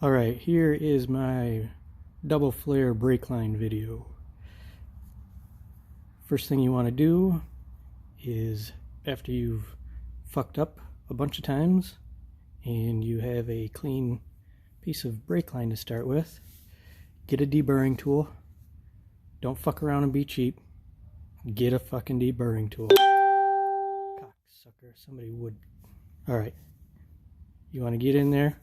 Alright, here is my double flare brake line video. First thing you want to do is, after you've fucked up a bunch of times and you have a clean piece of brake line to start with, get a deburring tool. Don't fuck around and be cheap. Get a fucking deburring tool. Cocksucker, somebody would. Alright, you want to get in there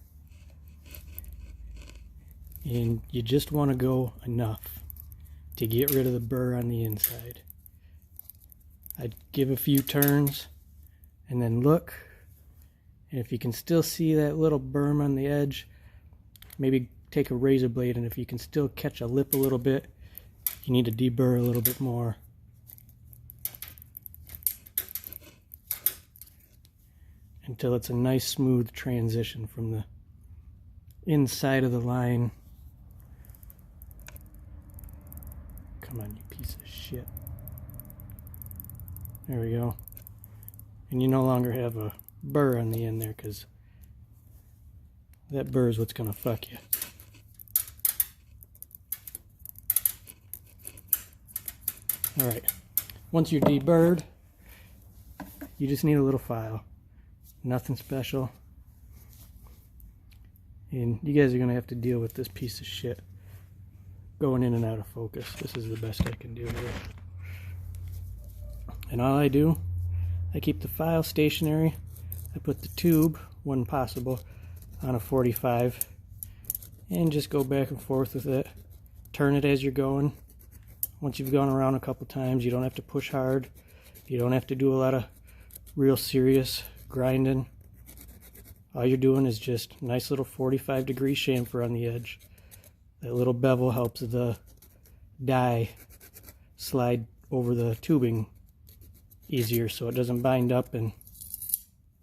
and you just want to go enough to get rid of the burr on the inside. I'd give a few turns and then look, and if you can still see that little berm on the edge, maybe take a razor blade, and if you can still catch a lip a little bit, you need to deburr a little bit more. Until it's a nice smooth transition from the inside of the line. Come on, you piece of shit. There we go. And you no longer have a burr on the end there, because that burr is what's going to fuck you. Alright, once you're deburred, you just need a little file. Nothing special. And you guys are going to have to deal with this piece of shit going in and out of focus. This is the best I can do here. And all I do, I keep the file stationary. I put the tube, when possible, on a 45 and just go back and forth with it. Turn it as you're going. Once you've gone around a couple times, you don't have to push hard. You don't have to do a lot of real serious grinding. All you're doing is just nice little 45-degree chamfer on the edge. That little bevel helps the die slide over the tubing easier, so it doesn't bind up and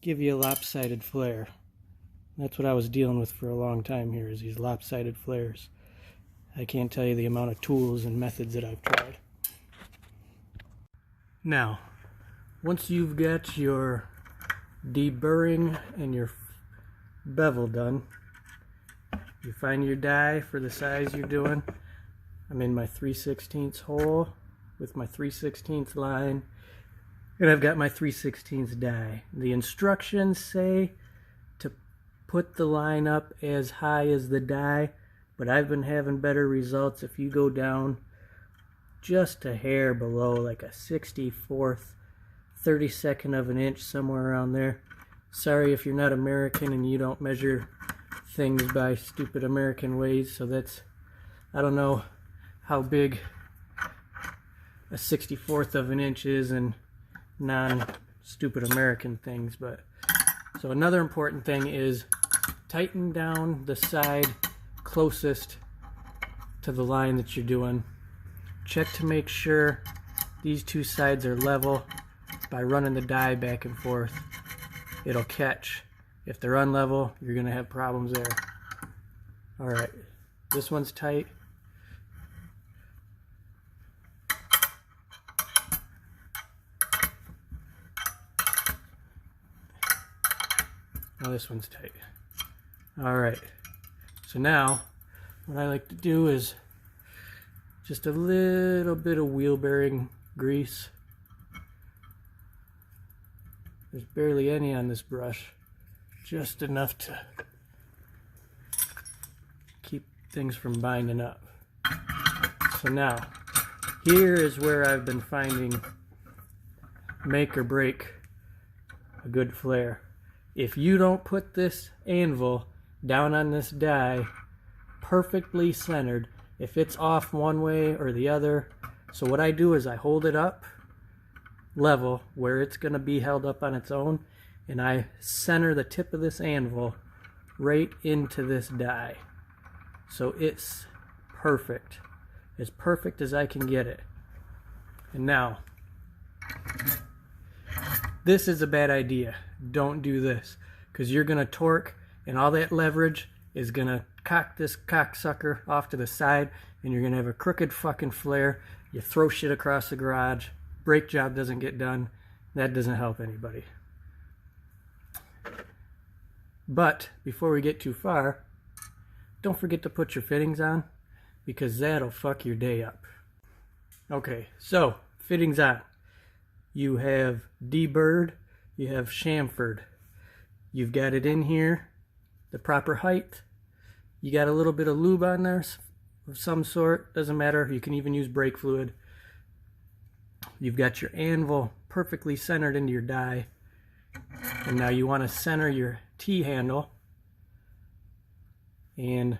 give you a lopsided flare. That's what I was dealing with for a long time here, is these lopsided flares. I can't tell you the amount of tools and methods that I've tried. Now, once you've got your deburring and your bevel done, you find your die for the size you're doing. I'm in my 3/16 hole with my 3/16 line, and I've got my 3/16 die. The instructions say to put the line up as high as the die, but I've been having better results if you go down just a hair below, like a 64th, 32nd of an inch, somewhere around there. Sorry if you're not American and you don't measure things by stupid American ways, so that's, I don't know how big a 64th of an inch is in non-stupid American things. But so another important thing is tighten down the side closest to the line that you're doing. Check to make sure these two sides are level by running the die back and forth. It'll catch. If they're unlevel, you're going to have problems there. Alright, this one's tight. Now this one's tight. Alright, so now what I like to do is just a little bit of wheel bearing grease. There's barely any on this brush. Just enough to keep things from binding up. So now, here is where I've been finding make or break a good flare. If you don't put this anvil down on this die perfectly centered, if it's off one way or the other, so what I do is I hold it up level where it's going to be held up on its own, and I center the tip of this anvil right into this die. So it's perfect. As perfect as I can get it. And now, this is a bad idea. Don't do this, because you're going to torque, and all that leverage is going to cock this cocksucker off to the side, and you're going to have a crooked fucking flare. You throw shit across the garage. Brake job doesn't get done. That doesn't help anybody. But before we get too far, don't forget to put your fittings on, because that'll fuck your day up. Okay, so fittings on. You have deburred, you have chamfered. You've got it in here, the proper height. You got a little bit of lube on there of some sort, doesn't matter. You can even use brake fluid. You've got your anvil perfectly centered into your die. And now you want to center your T-handle and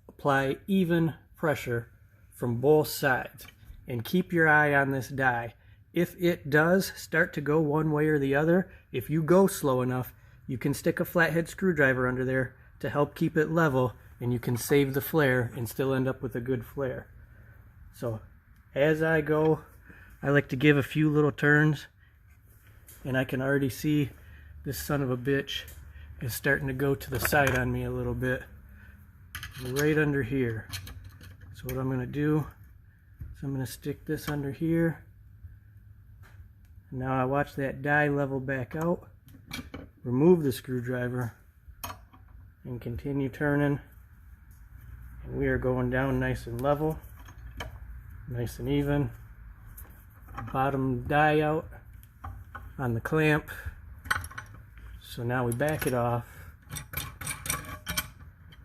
apply even pressure from both sides. And keep your eye on this die. If it does start to go one way or the other, if you go slow enough, you can stick a flathead screwdriver under there to help keep it level, and you can save the flare and still end up with a good flare. So as I go, I like to give a few little turns, and I can already see this son of a bitch is starting to go to the side on me a little bit, right under here. So what I'm going to do is I'm going to stick this under here. Now I watch that die level back out, remove the screwdriver, and continue turning. And we are going down nice and level, nice and even. Bottom die out on the clamp. So now we back it off.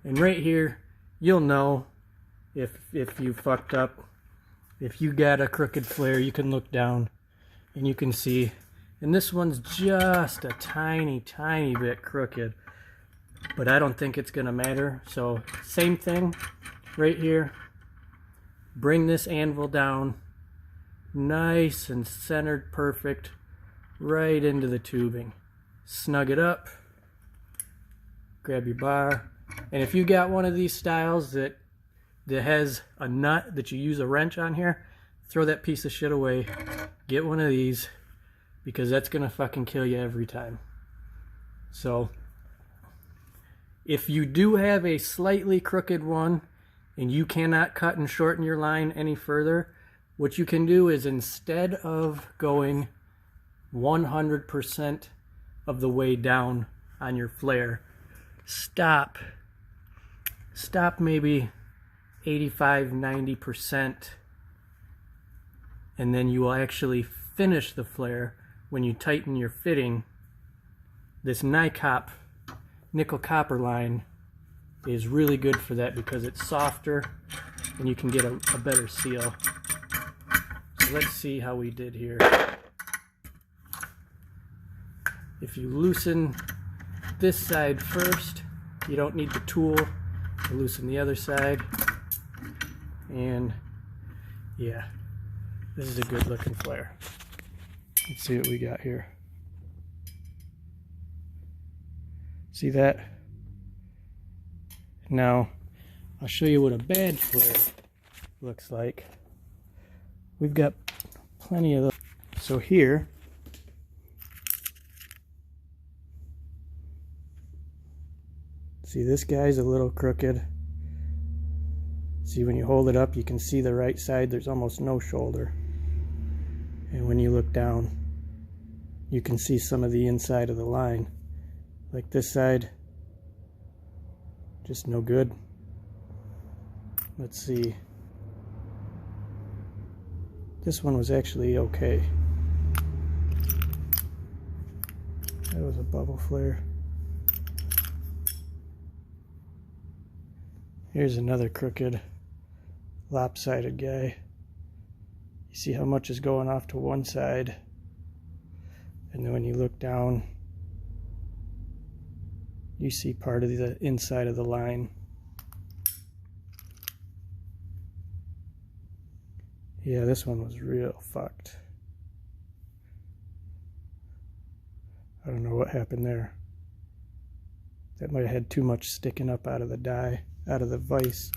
And right here, you'll know if you fucked up. If you got a crooked flare, you can look down and you can see. And this one's just a tiny bit crooked, but I don't think it's gonna matter. So same thing right here. Bring this anvil down nice and centered, perfect, right into the tubing. Snug it up, grab your bar, and if you got one of these styles that has a nut that you use a wrench on here, throw that piece of shit away. Get one of these, because that's gonna fucking kill you every time. So if you do have a slightly crooked one and you cannot cut and shorten your line any further, what you can do is, instead of going 100% of the way down on your flare, stop maybe 85-90%, and then you will actually finish the flare when you tighten your fitting. This NICOP nickel copper line is really good for that because it's softer and you can get a better seal. So let's see how we did here. If you loosen this side first, you don't need the tool to loosen the other side. And yeah, this is a good looking flare. Let's see what we got here. See that? Now, I'll show you what a bad flare looks like. We've got plenty of those. So here, see, this guy's a little crooked. See, when you hold it up, you can see the right side, there's almost no shoulder. And when you look down, you can see some of the inside of the line. Like this side, just no good. Let's see. This one was actually okay. That was a bubble flare. Here's another crooked, lopsided guy. You see how much is going off to one side, and then when you look down, you see part of the inside of the line. Yeah, this one was real fucked. I don't know what happened there. That might have had too much sticking up out of the die, out of the vise.